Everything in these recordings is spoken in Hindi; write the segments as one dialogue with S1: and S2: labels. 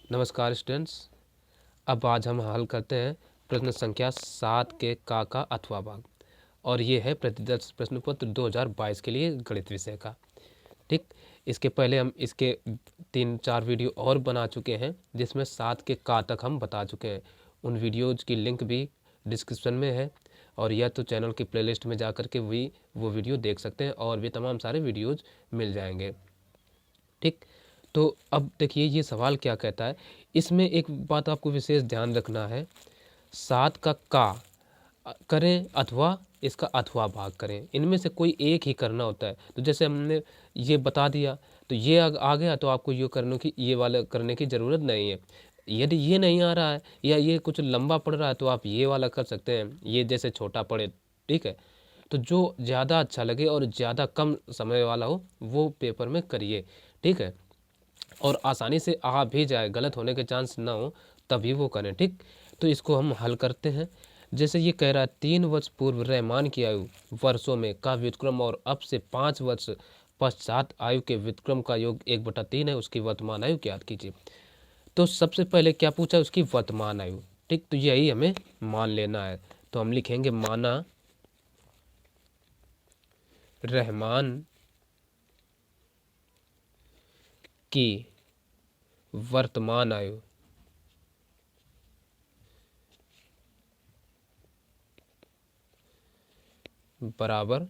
S1: नमस्कार स्टूडेंट्स। अब आज हम हल करते हैं प्रश्न संख्या 7 के का अथवा भाग, और ये है प्रतिदर्श प्रश्न पत्र 2022 के लिए गणित विषय का। ठीक, इसके पहले हम इसके 3-4 वीडियो और बना चुके हैं जिसमें 7 के का तक हम बता चुके हैं। उन वीडियोज़ की लिंक भी डिस्क्रिप्शन में है, और या तो चैनल की प्लेलिस्ट में जा कर के भी वो वीडियो देख सकते हैं, और भी तमाम सारे वीडियोज़ मिल जाएंगे। ठीक, तो अब देखिए ये सवाल क्या कहता है। इसमें एक बात आपको विशेष ध्यान रखना है, 7 का करें अथवा इसका अथवा भाग करें, इनमें से कोई एक ही करना होता है। तो जैसे हमने ये बता दिया तो ये आ गया, तो आपको ये वाला करने की ज़रूरत नहीं है। यदि ये नहीं आ रहा है या ये कुछ लंबा पड़ रहा है तो आप ये वाला कर सकते हैं, ये जैसे छोटा पड़े। ठीक है, तो जो ज़्यादा अच्छा लगे और ज़्यादा कम समय वाला हो वो पेपर में करिए। ठीक है, और आसानी से आ भी जाए, गलत होने के चांस ना हो तभी वो करें। ठीक, तो इसको हम हल करते हैं। जैसे ये कह रहा है 3 वर्ष पूर्व रहमान की आयु वर्षों में का व्युत्क्रम और अब से 5 वर्ष पश्चात आयु के व्युत्क्रम का योग 1/3 है, उसकी वर्तमान आयु ज्ञात कीजिए। तो सबसे पहले क्या पूछा, उसकी वर्तमान आयु। ठीक, तो यही हमें मान लेना है। तो हम लिखेंगे माना रहमान की वर्तमान आयु बराबर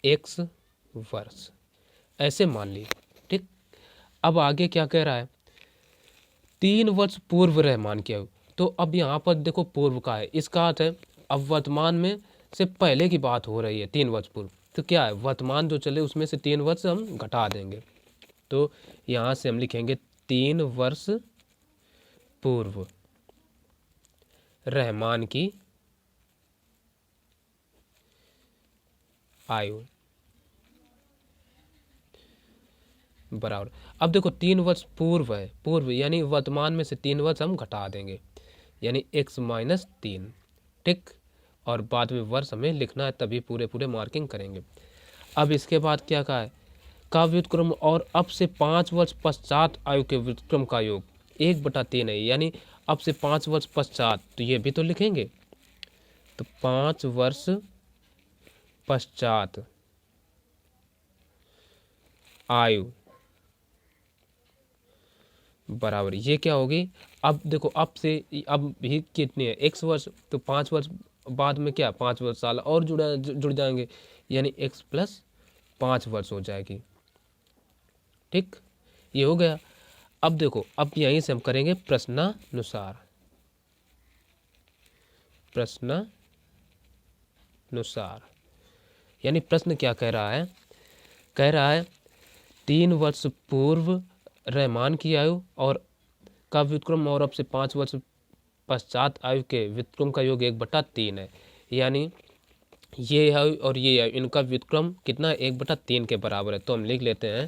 S1: x वर्ष, ऐसे मान ली। ठीक, अब आगे क्या कह रहा है, 3 वर्ष पूर्व रहमान की आयु। तो अब यहाँ पर देखो पूर्व का है, इसका अर्थ है अब वर्तमान में से पहले की बात हो रही है। 3 वर्ष पूर्व तो क्या है, वर्तमान जो चले उसमें से 3 वर्ष हम घटा देंगे। तो यहाँ से हम लिखेंगे 3 वर्ष पूर्व रहमान की आयु बराबर। अब देखो 3 वर्ष पूर्व है, पूर्व यानी वर्तमान में से 3 वर्ष हम घटा देंगे, यानी x - 3। ठीक, और बाद में वर्ष हमें लिखना है, तभी पूरे पूरे मार्किंग करेंगे। अब इसके बाद क्या कहा है, का व्युत्क्रम और अब से 5 वर्ष पश्चात आयु के व्युत्क्रम का योग 1/3 है, यानी अब से 5 वर्ष पश्चात, तो ये भी तो लिखेंगे। तो 5 वर्ष पश्चात आयु बराबर ये क्या होगी। अब देखो अब से अब भी कितनी है, x वर्ष, तो 5 वर्ष बाद में क्या 5 वर्ष साल और जुड़ जाएंगे, यानी x + 5 वर्ष हो जाएगी। ठीक, ये हो गया। अब देखो अब यहीं से हम करेंगे प्रश्नानुसार। यानी प्रश्न क्या कह रहा है, कह रहा है 3 वर्ष पूर्व रहमान की आयु और का व्युत्क्रम और अब से 5 वर्ष पश्चात आयु के व्युत्क्रम का योग 1/3 है, यानी ये आयु और ये आयु इनका व्युत्क्रम कितना 1/3 के बराबर है। तो हम लिख लेते हैं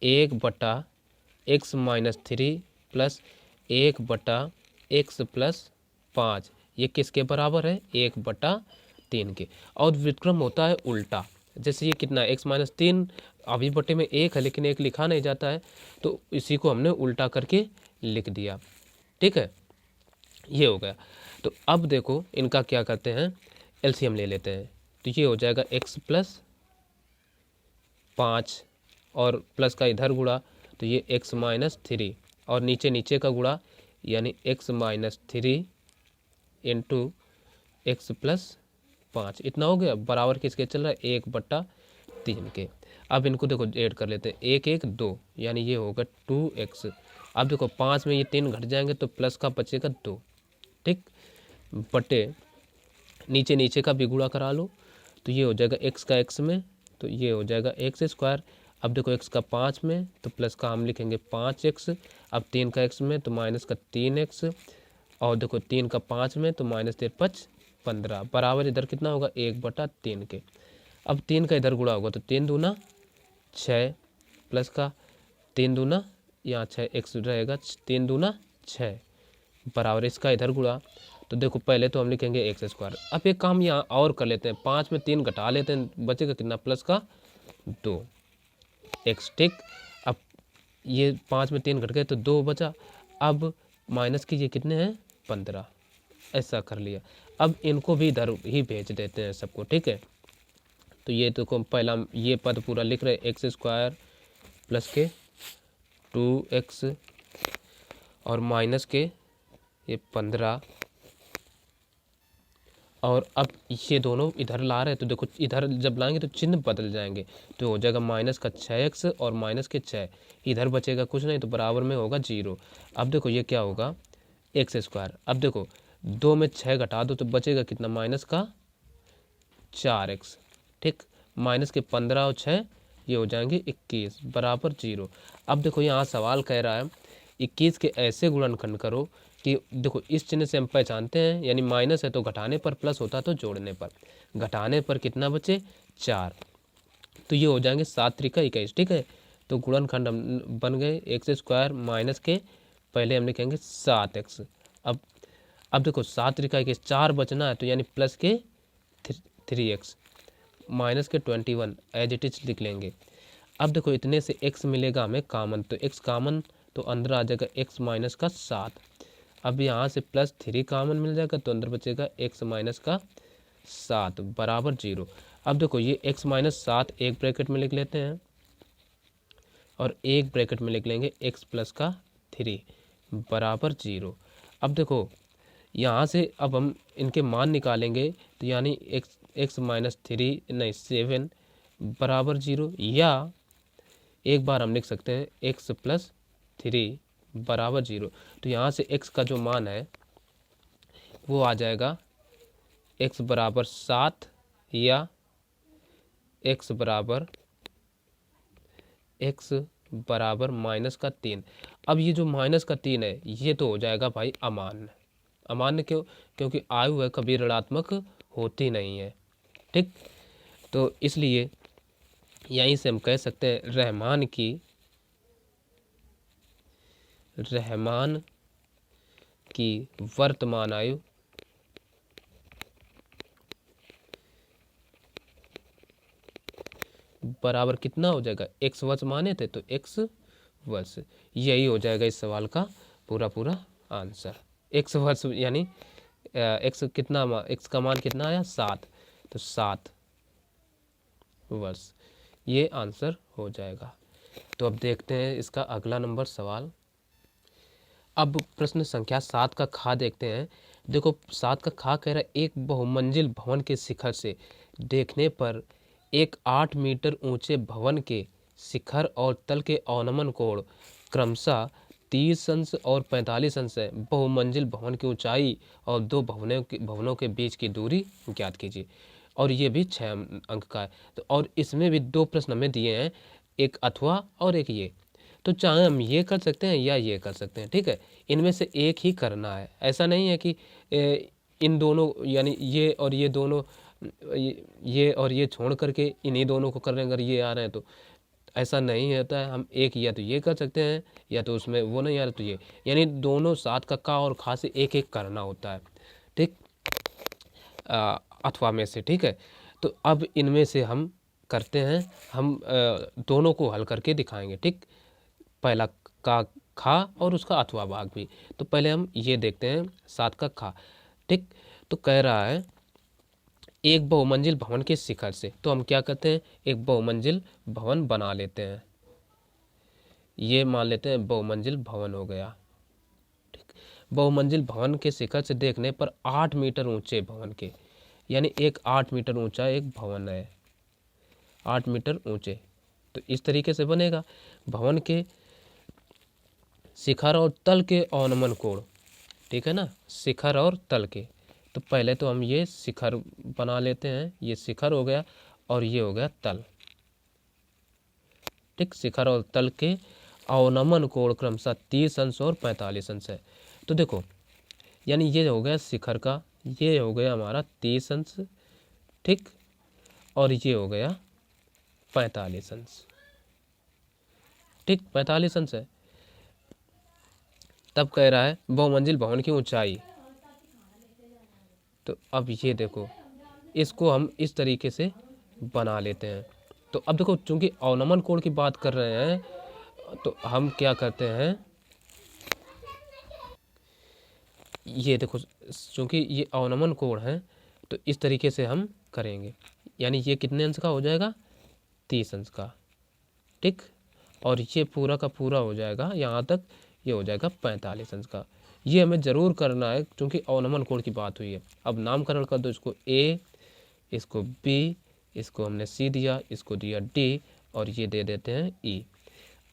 S1: 1/x - 3 + 1/x + 5, ये किसके बराबर है 1/3 के। और व्युत्क्रम होता है उल्टा, जैसे ये कितना x - 3 अभी बटे में 1 है, लेकिन 1 लिखा नहीं जाता है, तो इसी को हमने उल्टा करके लिख दिया। ठीक है, ये हो गया। तो अब देखो इनका क्या करते हैं, एलसीएम ले लेते हैं। तो ये हो जाएगा x + 5 और प्लस का इधर गुणा, तो ये x - 3 और नीचे का गुणा, यानी x - 3 × x + 5, इतना हो गया। बराबर किसके चल रहा है 1/3 के। अब इनको देखो ऐड कर लेते हैं, 1 1 2, यानी ये होगा 2x। अब देखो 5 में ये 3 घट जाएंगे तो प्लस का बचेगा 2। ठीक, बटे नीचे का भी गुणा करा लो, तो ये हो जाएगा x का x में, तो ये हो जाएगा x²। अब देखो x का 5 में, तो प्लस का हम लिखेंगे 5x। अब 3 का x में, तो माइनस का 3x। और देखो 3 का 5 में, तो -3 5 15, बराबर इधर कितना होगा 1/3 के। अब 3 का इधर गुणा होगा, तो 3 दूना 6 प्लस का 3 दूना यहाँ 6x रहेगा, 3 दूना 6 बराबर इसका इधर गुणा। तो देखो पहले तो हम लिखेंगे x²। अब एक काम यहाँ और कर लेते हैं, 5 में 3 घटा लेते हैं, बचेगा कितना प्लस का 2x। ठीक, अब ये 5 में 3 घट गए तो 2 बचा। अब माइनस कीजिए, कितने हैं 15, ऐसा कर लिया। अब इनको भी इधर ही भेज देते हैं सबको, ठीक है। तो ये तो पहला ये पद पूरा लिख रहे एक्स स्क्वायर प्लस के 2x और माइनस के ये 15, और अब ये दोनों इधर ला रहे हैं तो देखो इधर जब लाएंगे तो चिन्ह बदल जाएंगे, तो हो जाएगा माइनस का 6x और माइनस के 6, इधर बचेगा कुछ नहीं तो बराबर में होगा 0। अब देखो ये क्या होगा एक्स स्क्वायर, अब देखो 2 में 6 घटा दो तो बचेगा कितना माइनस का 4x, ठीक। माइनस के 15 और 6 ये हो जाएंगे 21 बराबर 0। अब देखो यहाँ सवाल कह रहा है 21 के ऐसे गुणनखंड करो कि देखो इस चिन्ह से हम पहचानते हैं, यानी माइनस है तो घटाने पर, प्लस होता तो जोड़ने पर, घटाने पर कितना बचे 4, तो ये हो जाएंगे 7 त्रिका 21, ठीक है। तो गुणनखंड हम बन गए एक्स स्क्वायर माइनस के पहले हम लिखेंगे 7x। अब देखो 7 त्रिका 21, 4 बचना है तो यानी प्लस के 3x माइनस के 21 एज इट इज लिख लेंगे। अब देखो इतने से x मिलेगा हमें कामन, तो x कामन तो अंदर आ जाएगा x माइनस का 7। अब यहाँ से प्लस 3 कामन मिल जाएगा तो अंदर बचेगा x माइनस का 7 बराबर 0। अब देखो ये x माइनस 7 एक ब्रैकेट में लिख लेते हैं और एक ब्रैकेट में लिख लेंगे x प्लस का 3 बराबर 0। अब देखो यहाँ से अब हम इनके मान निकालेंगे तो यानी x माइनस 3 नहीं 7 बराबर 0, या एक बार हम लिख सकते हैं x प्लस 3 बराबर 0। तो यहाँ से x का जो मान है वो आ जाएगा x बराबर 7 या x बराबर माइनस का 3। अब ये जो माइनस का 3 है ये तो हो जाएगा भाई अमान्य। अमान्य क्यों? क्योंकि आयु है कभी ऋणात्मक होती नहीं है, ठीक। तो इसलिए यहीं से हम कह सकते हैं रहमान की वर्तमान आयु बराबर कितना हो जाएगा, x वर्ष माने थे तो x वर्ष, यही हो जाएगा इस सवाल का पूरा आंसर। x वर्ष यानी x कितना, x का मान कितना आया 7, तो 7 वर्ष, ये आंसर हो जाएगा। तो अब देखते हैं इसका अगला नंबर सवाल। अब प्रश्न संख्या 7 का खा देखते हैं। देखो 7 का खा कह रहा है एक बहुमंजिल भवन के शिखर से देखने पर एक 8 मीटर ऊंचे भवन के शिखर और तल के अवनमन कोण क्रमशः 30 अंश और 45 अंश है। बहुमंजिल भवन की ऊंचाई और दो भवनों के बीच की दूरी ज्ञात कीजिए। और ये भी 6 अंक का है। तो और इसमें भी 2 प्रश्न हमें दिए हैं, एक अथवा और एक ये। तो चाहे हम ये कर सकते हैं या ये कर सकते हैं, ठीक है। इनमें से एक ही करना है, ऐसा नहीं है कि इन दोनों यानी ये और ये दोनों, ये और ये छोड़ करके इन्हीं दोनों को कर रहे हैं, अगर ये आ रहे हैं तो ऐसा नहीं होता है। हम एक या तो ये कर सकते हैं या तो उसमें वो नहीं आ रहा तो ये, यानी दोनों 7 का का और खा से एक एक करना होता है, ठीक, अथवा में से, ठीक है। तो अब इनमें से हम करते हैं, हम दोनों को हल करके दिखाएंगे, ठीक। पहला का खा और उसका अथवा भाग भी। तो पहले हम ये देखते हैं 7 का खा, ठीक। तो कह रहा है एक बहुमंजिल भवन के शिखर से, तो हम क्या करते हैं एक बहुमंजिल भवन बना लेते हैं, ये मान लेते हैं बहुमंजिल भवन हो गया, ठीक। बहुमंजिल भवन के शिखर से देखने पर 8 मीटर ऊंचे भवन के, यानी एक 8 मीटर ऊंचा एक भवन है, 8 मीटर ऊंचे। तो इस तरीके से बनेगा भवन के शिखर और तल के अवनमन कोण, ठीक है ना, शिखर और तल के। तो पहले तो हम ये शिखर बना लेते हैं, ये शिखर हो गया और ये हो गया तल, ठीक। शिखर और तल के अवनमन कोण क्रमशः 30 अंश और 45 अंश है। तो देखो यानी ये हो गया शिखर का, ये हो गया हमारा 30 अंश, ठीक, और ये हो गया 45 अंश, ठीक, 45 अंश है। तब कह रहा है बहुमंजिल भवन की ऊंचाई, तो अब ये देखो इसको हम इस तरीके से बना लेते हैं। तो अब देखो चूंकि अवनमन कोण की बात कर रहे हैं तो हम क्या करते हैं, ये देखो, चूँकि ये अवनमन कोण है तो इस तरीके से हम करेंगे, यानी ये कितने अंश का हो जाएगा, 30 अंश का, ठीक। और ये पूरा का पूरा हो जाएगा यहाँ तक, ये हो जाएगा 45 अंश का। ये हमें ज़रूर करना है क्योंकि अवनमन कोण की बात हुई है। अब नामकरण कर दो, इसको ए, इसको बी, इसको हमने सी दिया, इसको दिया डी, और ये दे देते हैं ई।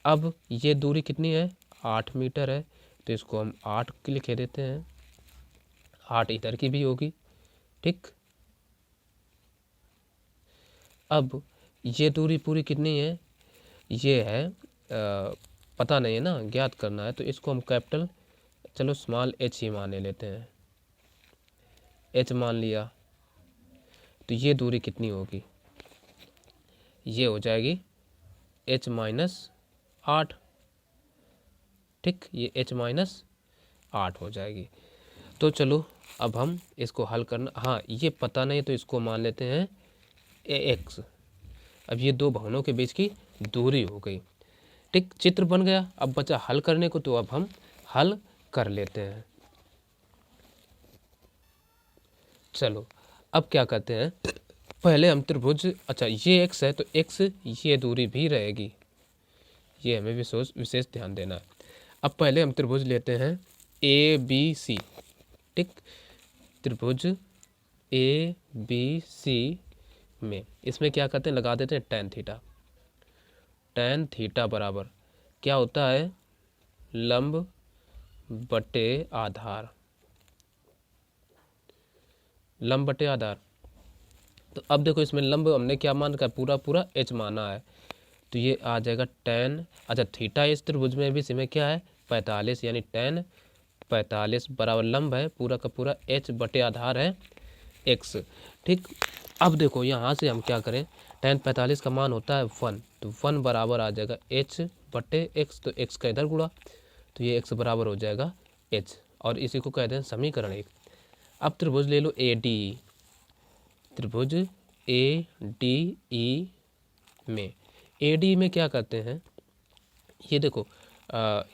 S1: अब ये दूरी कितनी है, 8 मीटर है, तो इसको हम 8 के लिखे देते हैं, 8 इधर की भी होगी, ठीक। अब ये दूरी पूरी कितनी है, ये है पता नहीं है ना, ज्ञात करना है, तो इसको हम कैपिटल, चलो स्मॉल एच ही मान लेते हैं, एच मान लिया। तो ये दूरी कितनी होगी, ये हो जाएगी h माइनस 8, ठीक, ये h माइनस 8 हो जाएगी। तो चलो अब हम इसको हल करना, हाँ ये पता नहीं तो इसको मान लेते हैं ax। अब ये दो भवनों के बीच की दूरी हो गई, ठीक, चित्र बन गया। अब बचा हल करने को, तो अब हम हल कर लेते हैं। चलो अब क्या करते हैं, पहले हम त्रिभुज, अच्छा ये x है तो x ये दूरी भी रहेगी, ये हमें विशेष ध्यान देना है। अब पहले हम त्रिभुज लेते हैं ए बी सी, ठीक, त्रिभुज ए बी सी में इसमें क्या करते हैं, लगा देते हैं tan थीटा। tan थीटा बराबर क्या होता है, लंब बटे आधार, लंब बटे आधार। तो अब देखो इसमें लंब हमने क्या मान रखा है, पूरा पूरा h माना है, तो ये आ जाएगा tan, अच्छा थीटा इस त्रिभुज में भी इसमें क्या है, 45, यानी tan 45 बराबर लंब है पूरा का पूरा h बटे आधार है x, ठीक। अब देखो यहाँ से हम क्या करें, tan 45 का मान होता है 1, तो 1 बराबर आ जाएगा h बटे x, तो x का इधर गुणा, तो ये x बराबर हो जाएगा h, और इसी को कहते हैं समीकरण 1। अब त्रिभुज ले लो ए डी, त्रिभुज ए डी ई में, ए डी में क्या करते हैं, ये देखो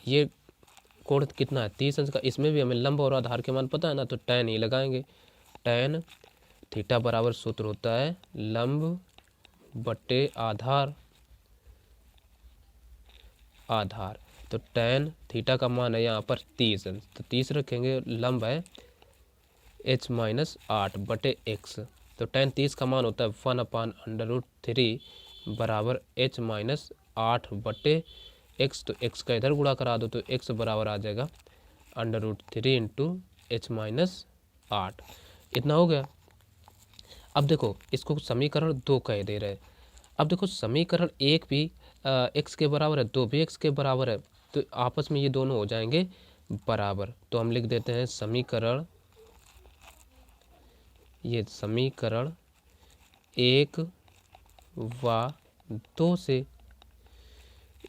S1: ये कोण कितना है, 30 अंश का, इसमें भी हमें लंब और आधार के मान पता है ना, तो tan ही लगाएंगे। tan थीटा बराबर सूत्र होता है लंब बटे आधार, आधार, तो tan थीटा का मान है यहाँ पर 30 अंश, तो 30 रखेंगे, लंब है h माइनस 8 बटे x, तो tan 30 का मान होता है 1/√3 बराबर h माइनस 8 बटे x, तो x का इधर गुणा करा दो, तो x बराबर आ जाएगा √3 इंटू h माइनस 8, इतना हो गया। अब देखो इसको समीकरण 2 कह दे रहे, अब देखो समीकरण 1 भी x के बराबर है, 2 भी x के बराबर है, तो आपस में ये दोनों हो जाएंगे बराबर, तो हम लिख देते हैं समीकरण, ये समीकरण 1 व 2 से,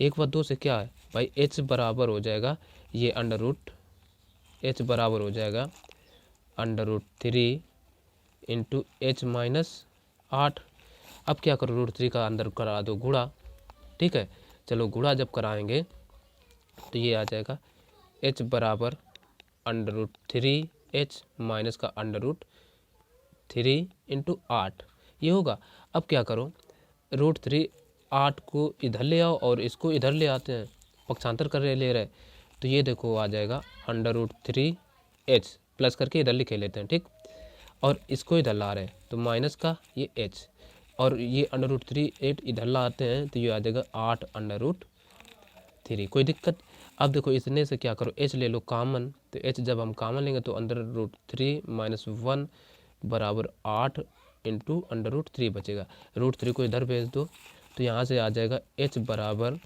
S1: 1 व 2 से क्या है भाई, h बराबर हो जाएगा, ये h बराबर हो जाएगा √3 इंटू h माइनस 8। अब क्या करो, √3 का अंदर करा दो गुणा, ठीक है। चलो गुणा जब कराएंगे तो ये आ जाएगा h बराबर √3 h माइनस का √3 इंटू 8, ये होगा। अब क्या करो, √3 8 को इधर ले आओ और इसको इधर ले आते हैं, पक्षांतर कर ले रहे, तो ये देखो आ जाएगा √3 h प्लस करके इधर लिखे लेते हैं, ठीक, और इसको इधर ला रहे हैं तो माइनस का ये h, और ये √3 8 इधर लाते हैं तो ये आ जाएगा 8/3, कोई दिक्कत। अब देखो इसने से क्या करो, h ले लो कामन, तो h जब हम कामन लेंगे तो अंदर √3 माइनस 1 बराबर 8 इंटू √3 बचेगा, √3 को इधर भेज दो, तो यहाँ से आ जाएगा h बराबर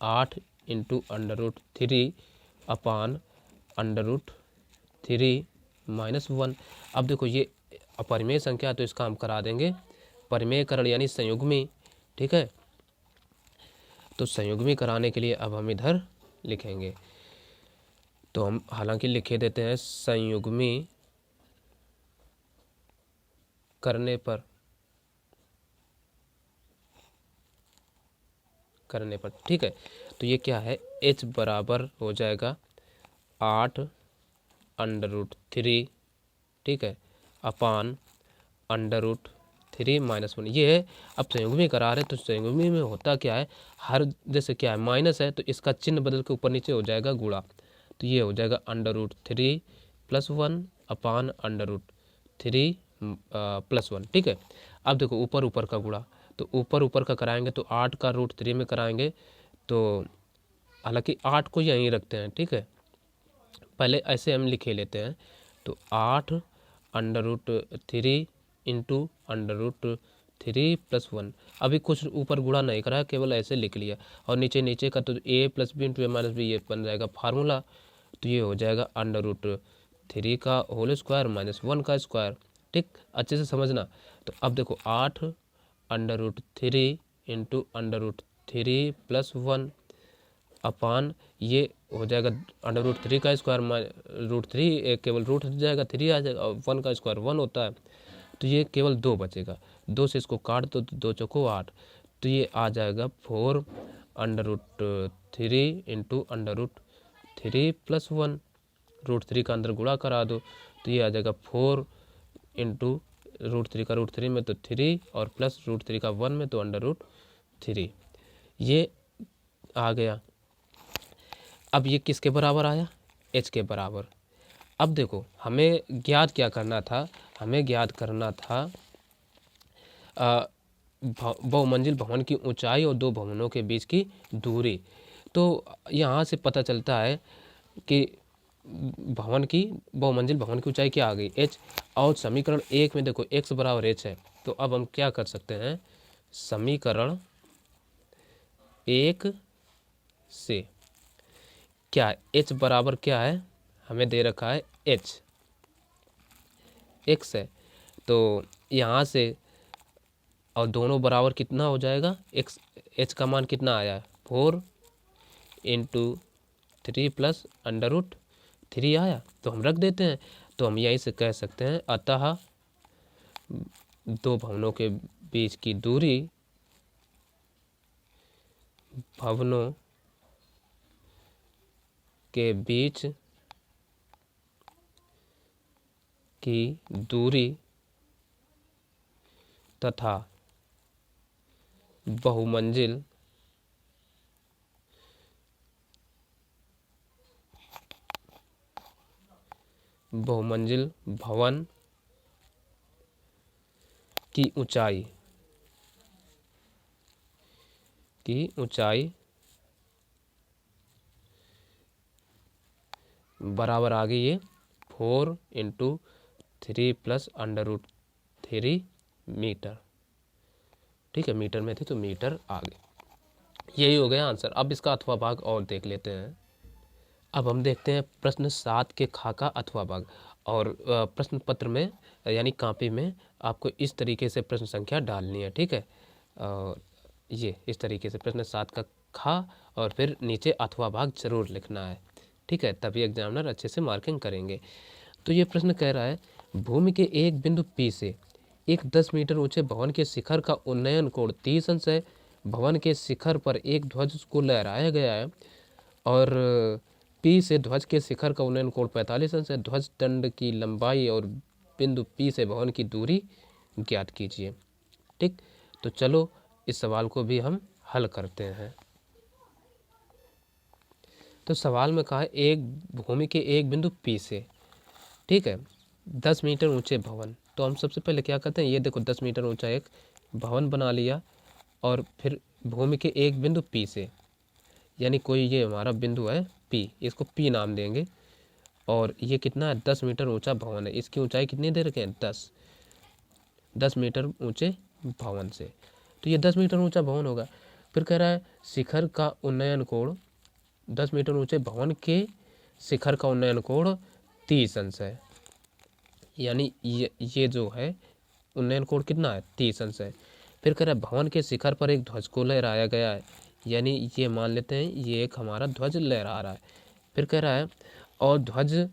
S1: 8 इंटू √3 अपान √3 माइनस 1। अब देखो ये अपरिमेय संख्या तो इसका हम करा देंगे परिमेयकरण यानी संयुग्मी, ठीक है। तो संयुग्मी कराने के लिए अब हम इधर लिखेंगे, तो हम हालांकि लिखे देते हैं संयुग्मी करने पर ठीक है। तो ये क्या है, h बराबर हो जाएगा 8 √3, ठीक है, अपान √3 - 1। ये है, अब संयुग्मी करा रहे हैं तो संयुग्मी में होता क्या है, हर जैसे क्या है माइनस है तो इसका चिन्ह बदल के ऊपर नीचे हो जाएगा गुणा, तो ये हो जाएगा √3 + 1 अपान √3 + 1, ठीक है। अब देखो ऊपर ऊपर का गुणा, तो ऊपर ऊपर का कराएंगे तो 8 का √3 में कराएंगे, तो हालांकि 8 को यहीं रखते हैं, ठीक है, पहले ऐसे हम लिखे लेते हैं, तो 8 √3 इंटू √3 + 1। अभी कुछ ऊपर गुणा नहीं करा, केवल ऐसे लिख लिया, और नीचे नीचे का तो a + b into a - b, ये बन जाएगा फार्मूला, तो ये हो जाएगा √3 का होल स्क्वायर -1 का स्क्वायर, ठीक, अच्छे से समझना। तो अब देखो 8 √3 इंटू √3 + 1 अपान ये हो जाएगा √3 का स्क्वायर √3, केवल रूट हट जाएगा, 3 आ जाएगा, और 1 का स्क्वायर 1 होता है, तो ये केवल 2 बचेगा, 2 से इसको काट दो तो 2 चौको 8, तो ये आ जाएगा 4 √3 इंटू √3 + 1, √3 का अंदर गुणा करा दो, तो ये आ जाएगा 4 इंटू √3 का √3 में तो 3 और प्लस √3 का 1 में तो √3, ये आ गया। अब ये किसके बराबर आया, h के बराबर। अब देखो हमें ज्ञात क्या करना था, हमें ज्ञात करना था बहुमंजिल भवन की ऊंचाई और दो भवनों के बीच की दूरी। तो यहाँ से पता चलता है कि बहुमंजिल भवन की ऊंचाई क्या आ गई, h, और समीकरण 1 में देखो x बराबर h है, तो अब हम क्या कर सकते हैं, समीकरण 1 से क्या h बराबर क्या है, हमें दे रखा है h, x है, तो यहाँ से और दोनों बराबर कितना हो जाएगा, x, h का मान कितना आया है 4 इंटू 3 + √3 आया, तो हम रख देते हैं, तो हम यहीं से कह सकते हैं अतः दो भवनों के बीच की दूरी, भवनों के बीच की दूरी तथा बहुमंजिल भवन की ऊंचाई बराबर आ गई है 4 इंटू 3 + √3 मीटर, ठीक है, मीटर में थे तो मीटर आ गए। यही हो गया आंसर। अब इसका अथवा भाग और देख लेते हैं। अब हम देखते हैं प्रश्न 7 के खा का अथवा भाग। और प्रश्न पत्र में यानी कॉपी में आपको इस तरीके से प्रश्न संख्या डालनी है, ठीक है, ये इस तरीके से प्रश्न 7 का खा और फिर नीचे अथवा भाग जरूर लिखना है, ठीक है, तभी एग्जामिनर अच्छे से मार्किंग करेंगे। तो ये प्रश्न कह रहा है भूमि के एक बिंदु P से एक 10 मीटर ऊंचे भवन के शिखर का उन्नयन कोण 30 अंश है। भवन के शिखर पर एक ध्वज को लहराया गया है और P से ध्वज के शिखर का उन्नयन कोण 45 अंश है। ध्वज दंड की लंबाई और बिंदु P से भवन की दूरी ज्ञात कीजिए, ठीक। तो चलो इस सवाल को भी हम हल करते हैं। तो सवाल में कहा है एक भूमि के एक बिंदु P से, ठीक है, 10 मीटर ऊंचे भवन। तो हम सबसे पहले क्या करते हैं, ये देखो 10 मीटर ऊंचा एक भवन बना लिया और फिर भूमि के एक बिंदु P से, यानी कोई ये हमारा बिंदु है P, इसको P नाम देंगे, और ये कितना है 10 मीटर ऊंचा भवन है। इसकी ऊंचाई कितनी दे रखे हैं 10 मीटर ऊंचे भवन से, तो ये 10 मीटर ऊंचा भवन होगा। फिर कह रहा है शिखर का उन्नयन कोण 10 मीटर ऊंचे भवन के शिखर का उन्नयन कोण 30 अंश है, यानी ये जो है उन्नयन कोण कितना है 30 अंश है। फिर कह रहा है भवन के शिखर पर एक ध्वज को लहराया गया है, यानी ये मान लेते हैं ये एक हमारा ध्वज लहरा रहा है। फिर कह रहा है और ध्वज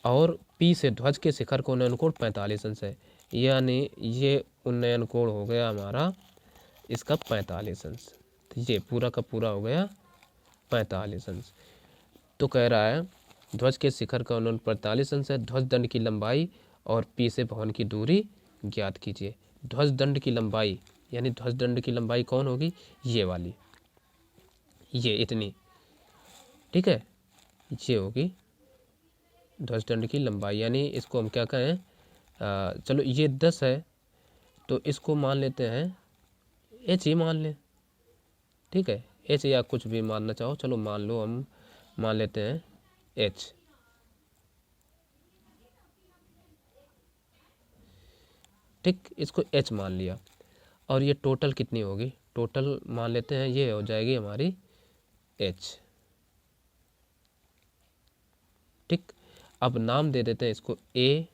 S1: और P से ध्वज के शिखर का उन्नयन कोण 45 अंश है, यानी ये उन्नयन कोण हो गया हमारा इसका 45 अंश, तो ये पूरा का पूरा हो गया 45 अंश। तो कह रहा है ध्वज के शिखर का उन्नयन 45 अंश है। ध्वज दंड की लंबाई और पी से भवन की दूरी ज्ञात कीजिए। ध्वज दंड की लंबाई यानी ध्वज दंड की लंबाई कौन होगी, ये वाली, ये इतनी, ठीक है, ये होगी ध्वज दंड की लंबाई। यानी इसको हम क्या कहें, चलो ये 10 है तो इसको मान लेते हैं एच ही मान लें, ठीक है, एच या कुछ भी मानना चाहो, चलो मान लो, हम मान लेते हैं एच। ठीक, इसको एच मान लिया। और ये टोटल कितनी होगी, टोटल मान लेते हैं ये हो जाएगी हमारी एच। ठीक, अब नाम दे देते हैं इसको ए,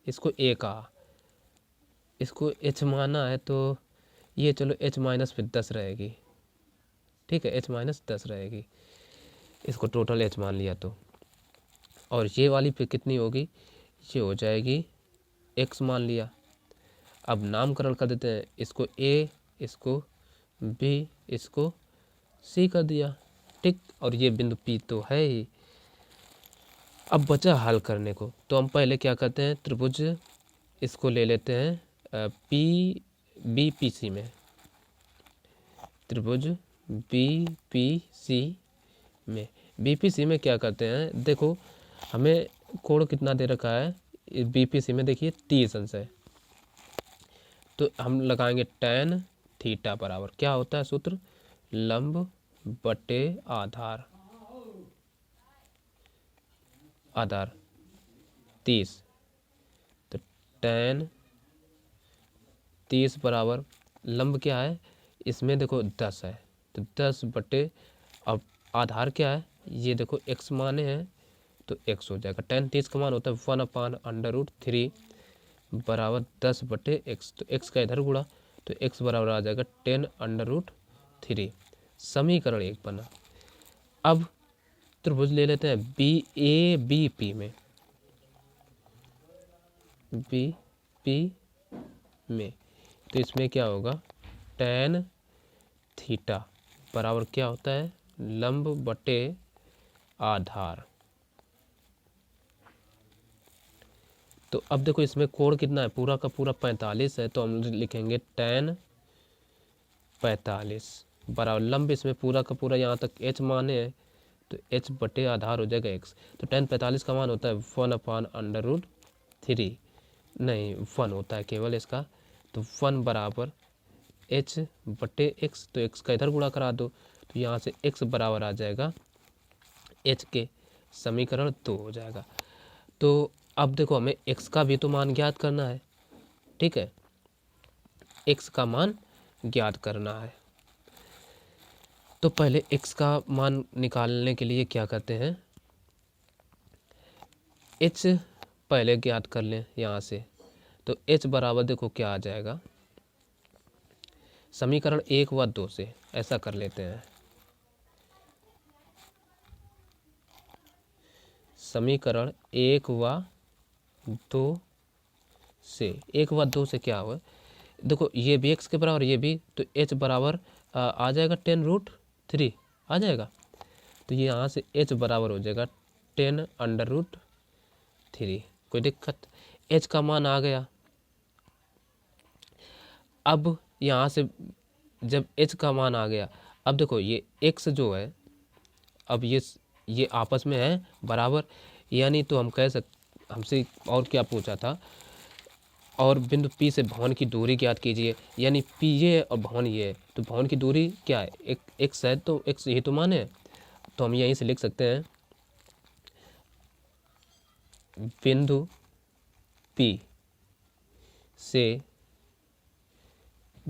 S1: इसको ए कहा, इसको एच माना है तो ये चलो एच माइनस फिर 10 रहेगी, ठीक है, एच माइनस 10 रहेगी, इसको टोटल एच मान लिया तो। और ये वाली फिर कितनी होगी, ये हो जाएगी एक्स मान लिया। अब नामकरण कर देते हैं, इसको ए, इसको बी, इसको सी कर दिया, ठीक। और ये बिंदु पी तो है ही। अब बचा हल करने को, तो हम पहले क्या करते हैं, त्रिभुज इसको ले लेते हैं पी बी पी सी में, त्रिभुज बी पी सी में, बी पी सी में क्या करते हैं, देखो हमें कोण कितना दे रखा है बी पी सी में, देखिए 30 अंश है, तो हम लगाएंगे tan थीटा बराबर क्या होता है सूत्र, लंब बटे आधार, आधार 30, तो tan 30 बराबर लंब क्या है, इसमें देखो 10 है, तो 10 बटे, अब आधार क्या है, ये देखो x माने हैं तो x हो जाएगा। tan 30 का मान होता है 1/√3 बराबर 10 बटे x, तो x का इधर गुणा, तो x बराबर आ जाएगा 10√3। समीकरण 1 बना। अब त्रिभुज ले लेते हैं बी ए बी पी में, बी पी में, तो इसमें क्या होगा, tan थीटा बराबर क्या होता है, लंब बटे आधार। तो अब देखो इसमें कोण कितना है, पूरा का पूरा 45 है, तो हम लिखेंगे tan 45 बराबर लंब, इसमें पूरा का पूरा यहाँ तक h माने हैं तो h बटे आधार हो जाएगा x। तो tan 45 का मान होता है 1/√3, नहीं 1 होता है केवल इसका, तो 1 बराबर h बटे x, तो x का इधर गुणा करा दो, तो यहाँ से x बराबर आ जाएगा h के, समीकरण 2 हो जाएगा। तो अब देखो हमें x का भी तो मान ज्ञात करना है, ठीक है, x का मान ज्ञात करना है। तो पहले x का मान निकालने के लिए क्या करते हैं, h पहले ज्ञात कर लें यहाँ से, तो h बराबर देखो क्या आ जाएगा, समीकरण 1 व 2 से ऐसा कर लेते हैं, समीकरण 1 व 2 से, 1 व 2 से क्या हुआ, देखो ये भी x के बराबर, ये भी, तो h बराबर आ जाएगा 10√3 आ जाएगा, तो ये यहाँ से h बराबर हो जाएगा 10√3। कोई दिक्कत, h का मान आ गया। अब यहाँ से जब h का मान आ गया, अब देखो ये x जो है, अब ये आपस में है बराबर, यानी तो हम कह सकते, हमसे और क्या पूछा था, और बिंदु P से भवन की दूरी ज्ञात कीजिए, यानी P ये है और भवन ये है, तो भवन की दूरी क्या है, एक x है, तो x ये तो माने, तो हम यहीं से लिख सकते हैं बिंदु P से,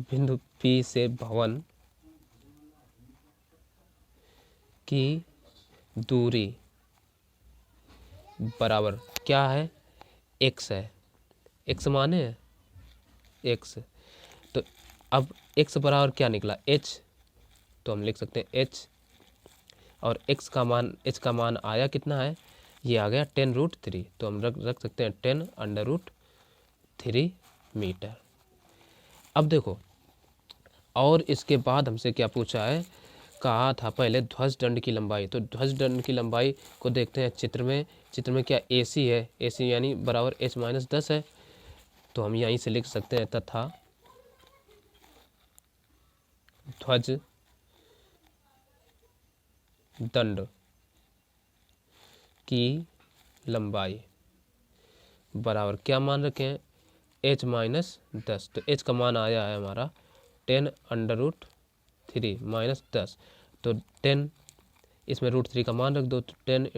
S1: बिंदु P से भवन की दूरी बराबर क्या है, x है, x माने है x, तो अब x बराबर क्या निकला h, तो हम लिख सकते हैं h, और x का मान आया कितना है, ये आ गया 10√3, तो हम रख सकते हैं 10√3 मीटर। अब देखो और इसके बाद हमसे क्या पूछा है कहा था पहले ध्वज दंड की लंबाई, तो ध्वज दंड की लंबाई को देखते हैं चित्र में। चित्र में क्या AC है, AC यानी बराबर h-10 है, तो हम यहीं से लिख सकते हैं तथा ध्वज दंड की लंबाई बराबर क्या मान रखे हैं, h-10। तो h का मान आया है हमारा 10√3 -10, तो 10 इसमें √3 का मान रख दो, तो 10 ×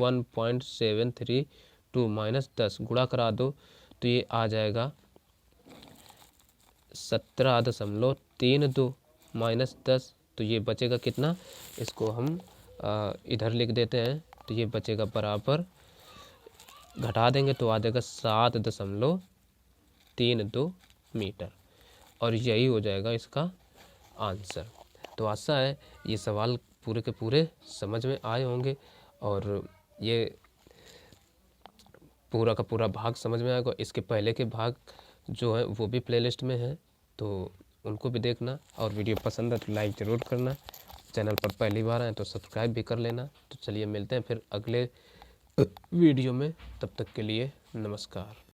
S1: 1.732 -10 गुणा करा दो, तो ये आ जाएगा 17.32 -10, तो ये बचेगा कितना, इसको हम इधर लिख देते हैं, तो ये बचेगा बराबर, घटा देंगे तो आ जाएगा 7.32 मीटर, और यही हो जाएगा इसका आंसर। तो आशा है ये सवाल पूरे के पूरे समझ में आए होंगे, और ये पूरा का पूरा भाग समझ में आएगा। इसके पहले के भाग जो है वो भी प्लेलिस्ट में है, तो उनको भी देखना, और वीडियो पसंद है तो लाइक ज़रूर करना। चैनल पर पहली बार आए तो सब्सक्राइब भी कर लेना। तो चलिए मिलते हैं फिर अगले वीडियो में, तब तक के लिए नमस्कार।